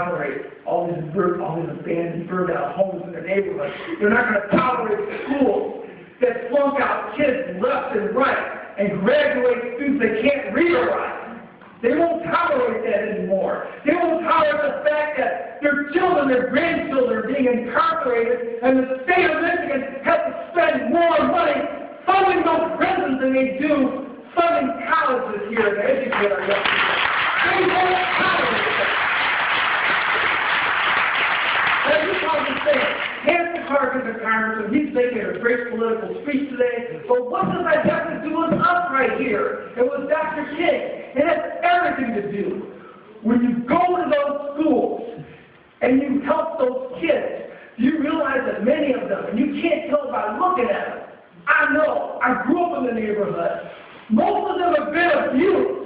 tolerate all these abandoned, burned-out homes in their neighborhood. They're not going to tolerate schools that flunk out kids left and right and graduate students that can't read or write. They won't tolerate that anymore. They won't tolerate the fact that their children, their grandchildren are being incarcerated, and the state of Michigan has to spend more money funding those prisons than they do funding colleges here to educate our young people. They won't tolerate that. As you probably say, Hansen Clarke is a congressman. He's making a great political speech today. But what does that have to do with us right here? It was Dr. King. It has everything to do. When you go to those schools and you help those kids, you realize that many of them, and you can't tell by looking at them. I know. I grew up in the neighborhood. Most of them have been abused.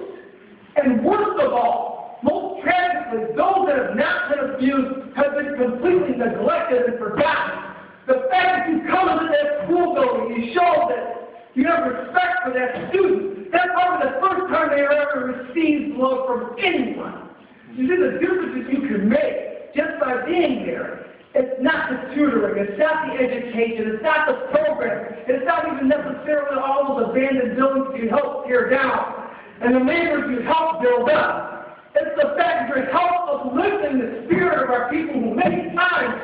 And worst of all, most tragically, those that have not been abused have been completely neglected and forgotten. The fact that you come into that school building, you show that you have respect for that student. That's probably the first time they ever received love from anyone. You see the differences you can make just by being there. It's not the tutoring, it's not the education, it's not the program, it's not even necessarily all those abandoned buildings you help tear down and the neighbors you help build up. It's the fact that you help uplifting the spirit of our people who many times,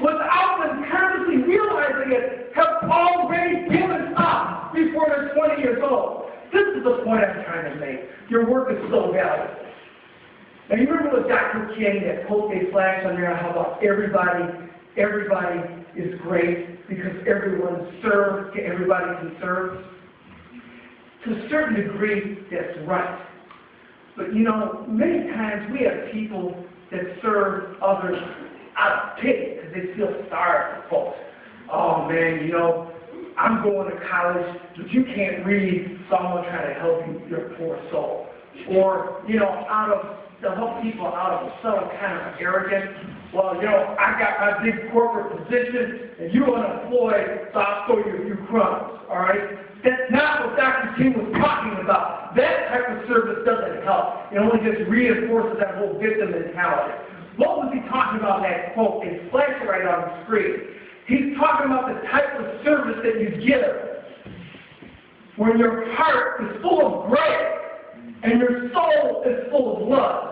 without them consciously realizing it, have already given up before they're 20 years old. This is the point I'm trying to make. Your work is so valuable. Now, you remember with Dr. King, that quote they flashed on there, how about everybody is great because everyone serves, everybody can serve? To a certain degree, that's right. But, you know, many times we have people that serve others out of pity because they feel sorry for folks. Oh, man, you know, I'm going to college, but you can't read, so I'm going to try to help you, your poor soul. Or, you know, to help people out of a subtle kind of arrogance. Well, you know, I got my big corporate position, and you're unemployed, so I'll throw you a few crumbs, all right? That's not what Dr. King was talking about. That type of service doesn't help. It only just reinforces that whole victim mentality. What was he talking about in that quote? They flashed it right on the screen. He's talking about the type of service that you give when your heart is full of grace and your soul is full of love.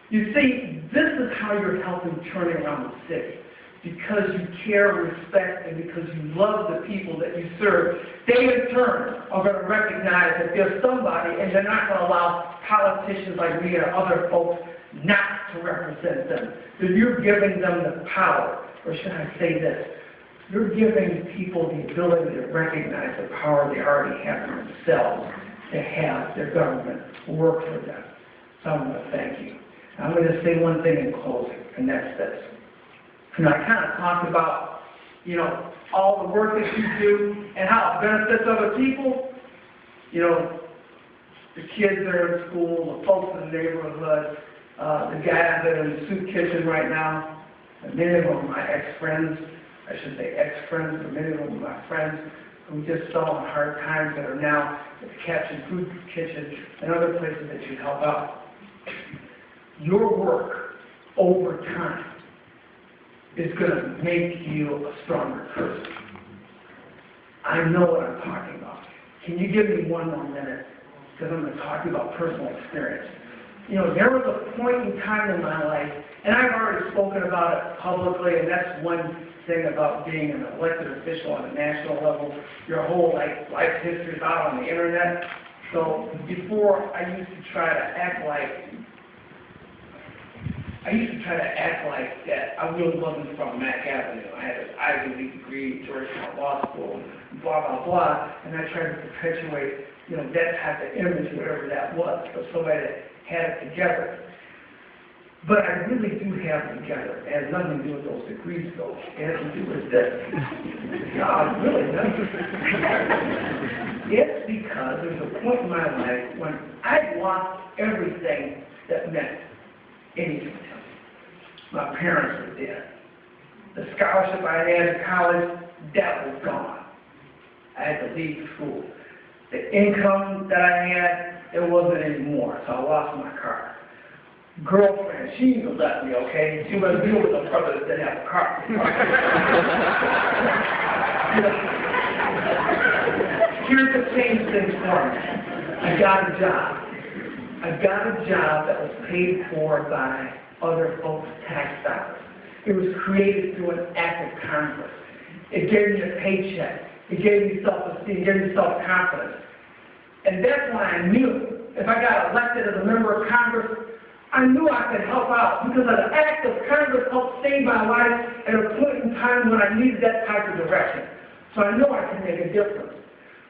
You see, this is how you're helping turn around the city. Because you care, respect, and because you love the people that you serve, they in turn are going to recognize that they're somebody, and they're not going to allow politicians like me or other folks not to represent them. So you're giving them the power, or should I say this, you're giving people the ability to recognize the power they already have for themselves, to have their government work for them. So I'm going to thank you. I'm going to say one thing in closing, and that's this. And I kind of talked about, you know, all the work that you do and how it benefits other people. You know, the kids that are in school, the folks in the neighborhood, the guys that are in the soup kitchen right now, and many of them are my ex-friends. I should say ex-friends, but many of them are my friends who just saw in hard times that are now at the Captain Food Kitchen and other places that you help out. Your work over time is going to make you a stronger person. I know what I'm talking about. Can you give me one more minute? Because I'm going to talk about personal experience. You know, there was a point in time in my life, and I've already spoken about it publicly, and that's one thing about being an elected official on a national level. Your whole life history is out on the internet. So before, I used to try to act like that I really wasn't from Mack Avenue. I had an Ivy League degree, Georgetown Law School, blah, blah, blah, and I tried to perpetuate, you know, that type of image, whatever that was, for somebody that had it together. But I really do have it together. It has nothing to do with those degrees, though. It has to do with this. No, it really doesn't. It's because there's a point in my life when I lost everything that meant anything to me. My parents were dead. The scholarship I had in college, that was gone. I had to leave school. The income that I had, it wasn't anymore, so I lost my car. girlfriend, she even left me, okay? She was dealing with a brother that didn't have a car. Here's what changed things for me. I got a job. I got a job that was paid for by other folks' tax dollars. It was created through an act of Congress. It gave me a paycheck. It gave me self-esteem. It gave me self-confidence. And that's when I knew if I got elected as a member of Congress, I knew I could help out because an act of Congress helped save my life at a point in time when I needed that type of direction. So I know I can make a difference.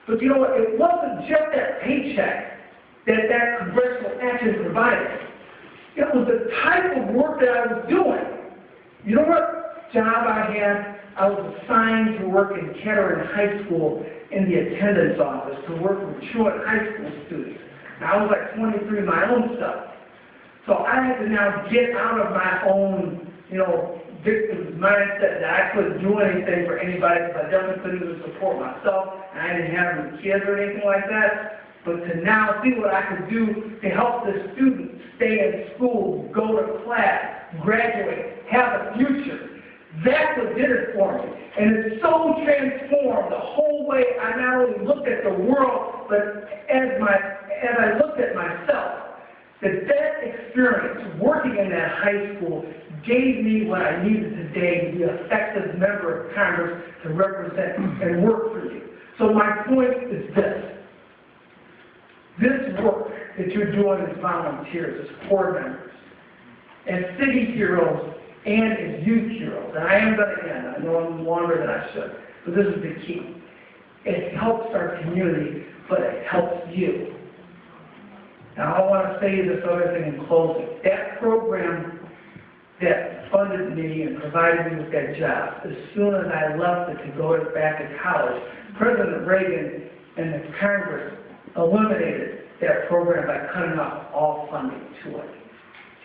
But you know what? It wasn't just that paycheck that congressional action provided. It was the type of work that I was doing. You know what job I had? I was assigned to work in Kettering High School in the attendance office to work with truant high school students. Now, I was like 23 in my own stuff. So I had to now get out of my own, victim mindset that I couldn't do anything for anybody because I definitely couldn't even support myself, and I didn't have any kids or anything like that. But to now see what I could do to help the students stay in school, go to class, graduate, have a future. That's what did it for me. And it so transformed the whole way I not only looked at the world, but as I looked at myself. That experience, working in that high school, gave me what I needed today to be an effective member of Congress to represent and work for you. So my point is this. This work that you're doing as volunteers, as core members, as city heroes, and as youth heroes, and I am going to end, I know I'm longer than I should, but this is the key. It helps our community, but it helps you. Now, I want to say this other thing in closing. That program that funded me and provided me with that job, as soon as I left it to go back to college, President Reagan and the Congress eliminated that program by cutting off all funding to it.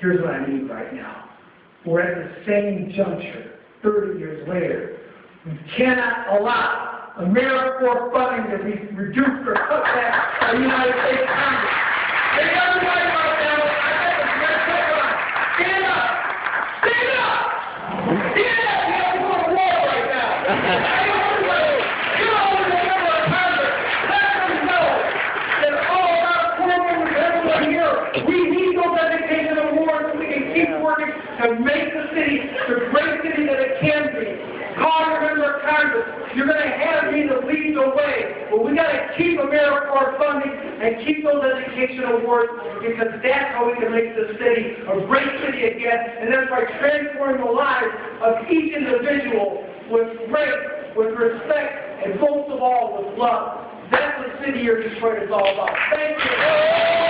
Here's what I need right now. We're at the same juncture, 30 years later. We cannot allow AmeriCorps funding to be reduced or cut back by the United States Congress. Hey, everybody right now, I got this red paper on. Stand up! Stand up! Stand up! We have to go to war right now. I know everybody. You're always a member of Congress. Let them know that all of our programs, everyone here, we need those education awards so we can keep working to make the city the great city that it can be. Call your member of Congress. You're going to have me to lead the way. But we got to keep AmeriCorps funding and keep those education awards because that's how we can make this city a great city again. And that's by transforming the lives of each individual with grace, with respect, and most of all with love. That's what City of Detroit is all about. Thank you.